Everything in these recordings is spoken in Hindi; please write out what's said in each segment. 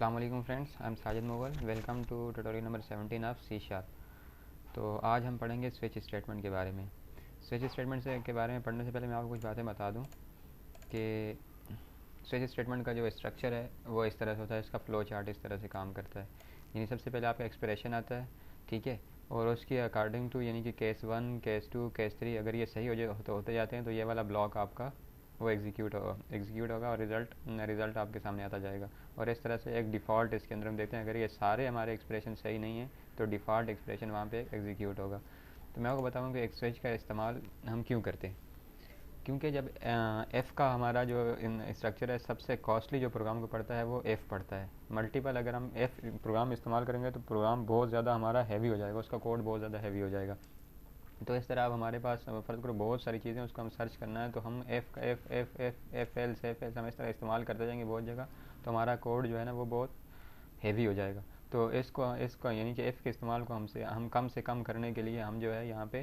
अस्सलाम वालेकुम friends, I am Sajid Mughal. Welcome to tutorial number 17 of C sharp. तो आज हम पढ़ेंगे स्विच स्टेटमेंट के बारे में। स्विच स्टेटमेंट के बारे में पढ़ने से पहले मैं आपको कुछ बातें बता दूं कि स्विच स्टेटमेंट का जो स्ट्रक्चर है वो इस तरह से होता है। इसका फ्लो चार्ट इस तरह से काम करता है। यानी सबसे पहले आपका एक्सप्रेशन आता है, ठीक है, और उसके अकॉर्डिंग टू यानी कि केस 1, केस 2, केस 3 अगर ये सही होते जाते हैं तो ये वाला ब्लॉक आपका वो एग्जीक्यूट होगा और रिज़ल्ट आपके सामने आता जाएगा। और इस तरह से एक डिफ़ॉल्ट इसके अंदर हम देखते हैं, अगर ये सारे हमारे एक्सप्रेशन सही नहीं है तो डिफ़ॉल्ट एक्सप्रेशन वहाँ पे एग्जीक्यूट होगा। तो मैं आपको बताऊँ कि एक स्विच का इस्तेमाल हम क्यों करते हैं। क्योंकि जब एफ़ का हमारा जो स्ट्रक्चर है, सबसे कॉस्टली जो प्रोग्राम को पढ़ता है वो एफ़ पढ़ता है। मल्टीपल अगर हम एफ़ प्रोग्राम इस्तेमाल करेंगे तो प्रोग्राम बहुत ज़्यादा हमारा हैवी हो जाएगा, उसका कोड बहुत ज़्यादा हैवी हो जाएगा। तो इस तरह अब हमारे पास फ़र्ज़ करो बहुत सारी चीज़ें उसको हम सर्च करना है, तो हम एफ एल हम इस तरह इस्तेमाल करते जाएंगे बहुत जगह, तो हमारा कोड जो है ना वो बहुत हैवी हो जाएगा। तो इसको यानी कि एफ़ के इस्तेमाल को हम कम से कम करने के लिए हम जो है यहाँ पे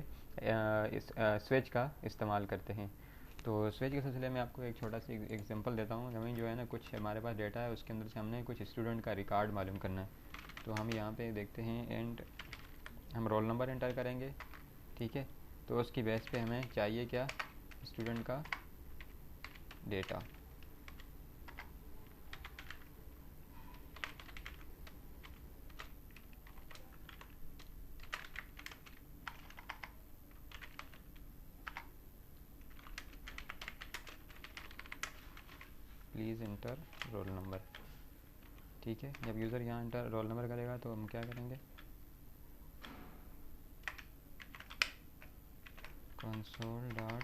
इस स्विच का इस्तेमाल करते हैं। तो स्विच के सिलसिले में आपको एक छोटा सा एग्जांपल देता हूँ। हमें जो है ना कुछ हमारे पास डेटा है, उसके अंदर से हमने कुछ स्टूडेंट का रिकॉर्ड मालूम करना है। तो हम यहाँ पे देखते हैं एंड हम रोल नंबर एंटर करेंगे, ठीक है। तो उसकी बेस पे हमें चाहिए क्या, स्टूडेंट का data. Please enter roll number, ठीक है। जब यूज़र यहाँ इंटर रोल नंबर करेगा तो हम क्या करेंगे, कंसोल डॉट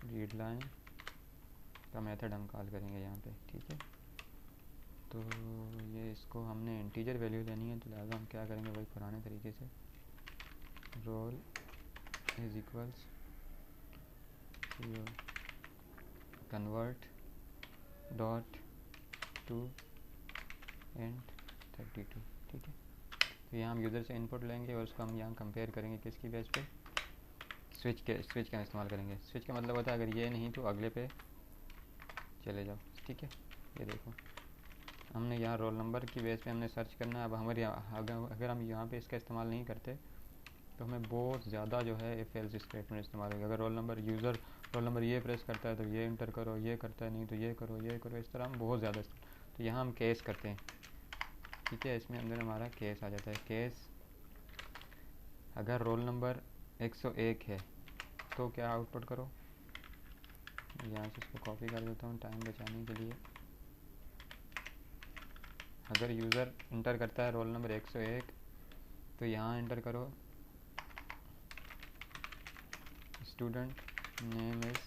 रीड लाइन का मेथड हम कॉल करेंगे यहाँ पे, ठीक है। तो ये इसको हमने इंटीजर वैल्यू लेनी है, तो लिहाजा हम क्या करेंगे वही पुराने तरीके से, roll is equals convert dot to int 32, ठीक है। तो यहाँ हम यूज़र से इनपुट लेंगे और उसको हम यहाँ कंपेयर करेंगे किसकी बेस पे, स्विच का इस्तेमाल करेंगे। स्विच का मतलब होता है अगर ये नहीं तो अगले पे चले जाओ, ठीक है। ये देखो हमने यहाँ रोल नंबर की बेस पे हमने सर्च करना है। अब हमारे अगर हम यहाँ पे इसका इस्तेमाल नहीं करते तो हमें बहुत ज़्यादा जो है इफ एल्स स्टेटमेंट इस्तेमाल होगा। अगर रोल नंबर ये प्रेस करता है तो ये इंटर करो, ये करता है नहीं तो ये करो, इस तरह हम बहुत ज़्यादा। तो यहाँ हम केस करते हैं, ठीक है। इसमें अंदर हमारा केस आ जाता है। केस अगर रोल नंबर 101 है तो क्या आउटपुट करो, यहाँ से इसको कॉपी कर देता हूँ टाइम बचाने के लिए। अगर यूज़र इंटर करता है रोल नंबर 101 तो यहाँ इंटर करो स्टूडेंट नेम इज़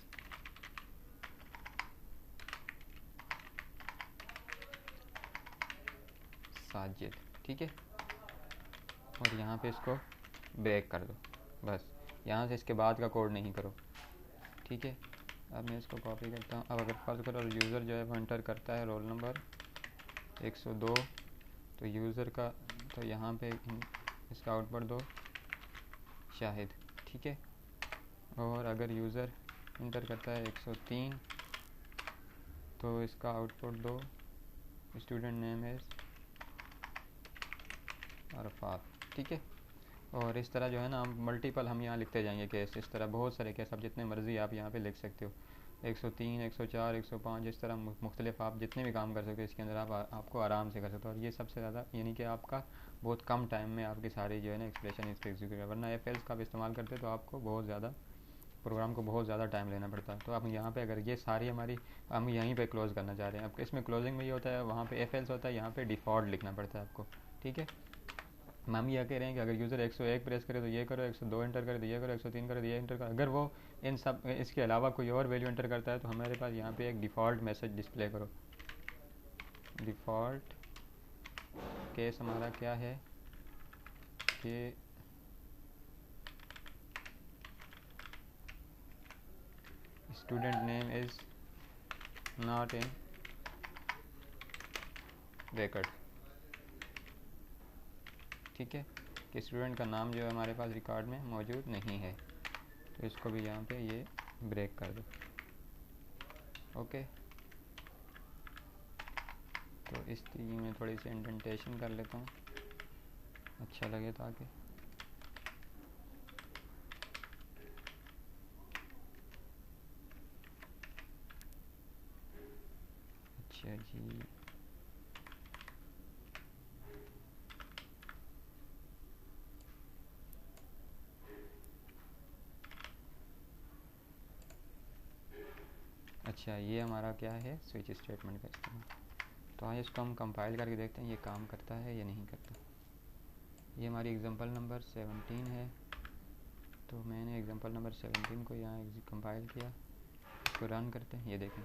साजिद, ठीक है। और यहाँ पे इसको ब्रेक कर दो, बस यहाँ से इसके बाद का कोड नहीं करो, ठीक है। अब मैं इसको कॉपी करता हूँ। अब अगर फर्ज करो यूज़र जो है वो इंटर करता है रोल नंबर 102 तो यूज़र का तो यहाँ पे इसका आउटपुट दो शाहिद, ठीक है। और अगर यूज़र इंटर करता है 103 तो इसका आउटपुट दो स्टूडेंट नेम इज़ अरफात, ठीक है। और इस तरह जो है ना हम मल्टीपल हम यहाँ लिखते जाएंगे केस, इस तरह बहुत सारे केस, अब जितने मर्ज़ी आप यहाँ पे लिख सकते हो। 103, 104, 105 इस तरह मुख्तलिफ आप जितने भी काम कर सकते हो इसके अंदर आपको आराम से कर सकते हो। और ये सबसे ज़्यादा यानी कि आपका बहुत कम टाइम में आपकी सारी जो है ना एक्सप्रेशन इसको एग्जीक्यूट है। वरना एफ एल्स का आप इस्तेमाल करते तो आपको बहुत ज़्यादा प्रोग्राम को बहुत ज़्यादा टाइम लेना पड़ता है। तो अब यहाँ पे अगर ये सारी हमारी हम यहीं पे क्लोज़ करना चाह रहे हैं, अब इसमें क्लोजिंग में ये होता है, वहाँ पे एफ एल्स होता है, यहाँ पे डिफ़ॉल्ट लिखना पड़ता है आपको, ठीक है। हम ये कह रहे हैं कि अगर यूज़र 101 प्रेस करे तो ये करो, 102 एंटर करे तो ये करो, 103 करे तो ये एंटर करो। अगर वो इन सब इसके अलावा कोई और वैल्यू एंटर करता है तो हमारे पास यहाँ पे एक डिफ़ॉल्ट मैसेज डिस्प्ले करो। डिफ़ॉल्ट केस हमारा क्या है कि student name is not in record, ठीक है, कि स्टूडेंट का नाम जो है हमारे पास रिकॉर्ड में मौजूद नहीं है। तो इसको भी यहाँ पे ये ब्रेक कर दो, ओके। तो इस तीन में थोड़ी सी इंडेंटेशन कर लेता हूँ, अच्छा लगे ताकि। अच्छा जी, अच्छा ये हमारा क्या है, स्विच स्टेटमेंट का इस्तेमाल। तो हाँ, इसको हम कंपाइल करके देखते हैं ये काम करता है या नहीं करता। ये हमारी एग्जांपल नंबर 17 है। तो मैंने एग्जांपल नंबर 17 को यहाँ कंपाइल किया, इसको रन करते हैं। ये देखें,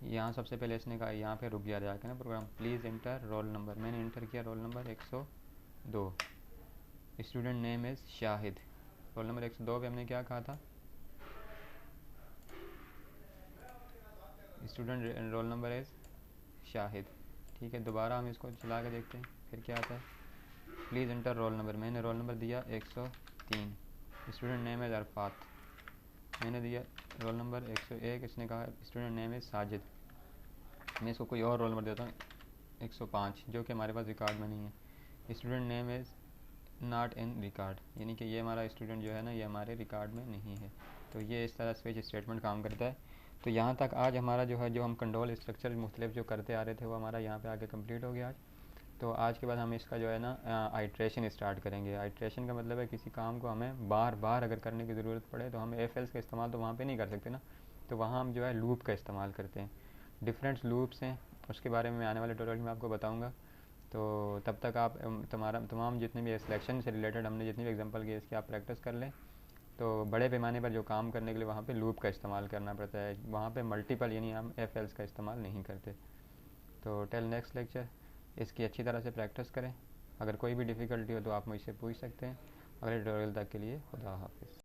यहाँ सबसे पहले इसने कहा यहाँ पे रुक गया जाकर ना program, please enter roll number. मैंने इंटर किया roll number 102, student name is Shahid. Roll number 102 पे हमने क्या कहा था, student roll number is Shahid. ठीक है, दोबारा हम इसको चला के देखते हैं फिर क्या आता है। प्लीज़ इंटर रोल नंबर, मैंने रोल नंबर दिया 103, स्टूडेंट नेम इज़ अरफात। मैंने दिया रोल नंबर 101, इसने कहा स्टूडेंट नेम इज़ साजिद। मैं इसको कोई और रोल नंबर देता हूँ 105, जो कि हमारे पास रिकॉर्ड में नहीं है। Student name is not in record, यानी कि ये हमारा स्टूडेंट जो है ना, ये हमारे रिकॉर्ड में नहीं है। तो ये इस तरह स्विच स्टेटमेंट काम करता है। तो यहाँ तक आज हमारा जो है, जो हम कंट्रोल स्ट्रक्चर मुख्तलिफ जो करते आ रहे थे, वो हमारा यहाँ पे आके कंप्लीट हो गया आज। तो आज के बाद हम इसका जो है ना आइट्रेशन स्टार्ट करेंगे। आइट्रेशन का मतलब है किसी काम को हमें बार बार अगर करने की ज़रूरत पड़े तो हम एफ एल्स का इस्तेमाल तो वहाँ पे नहीं कर सकते ना, तो वहाँ हम जो है लूप का इस्तेमाल करते हैं। डिफरेंट लूप्स हैं, उसके बारे में आने वाले ट्यूटोरियल में आपको बताऊँगा। तो तब तक आप तमाम जितने भी सिलेक्शन से रिलेटेड हमने जितनी भी एग्जांपल की इसकी आप प्रैक्टिस कर लें। तो बड़े पैमाने पर जो काम करने के लिए वहाँ पे लूप का इस्तेमाल करना पड़ता है, वहाँ पे मल्टीपल यानी हम एफ एल्स का इस्तेमाल नहीं करते। तो टिल नेक्स्ट लेक्चर इसकी अच्छी तरह से प्रैक्टिस करें। अगर कोई भी डिफ़िकल्टी हो तो आप मुझसे पूछ सकते हैं। अगले ट्यूटोरियल तक के लिए खुदा हाफिज़।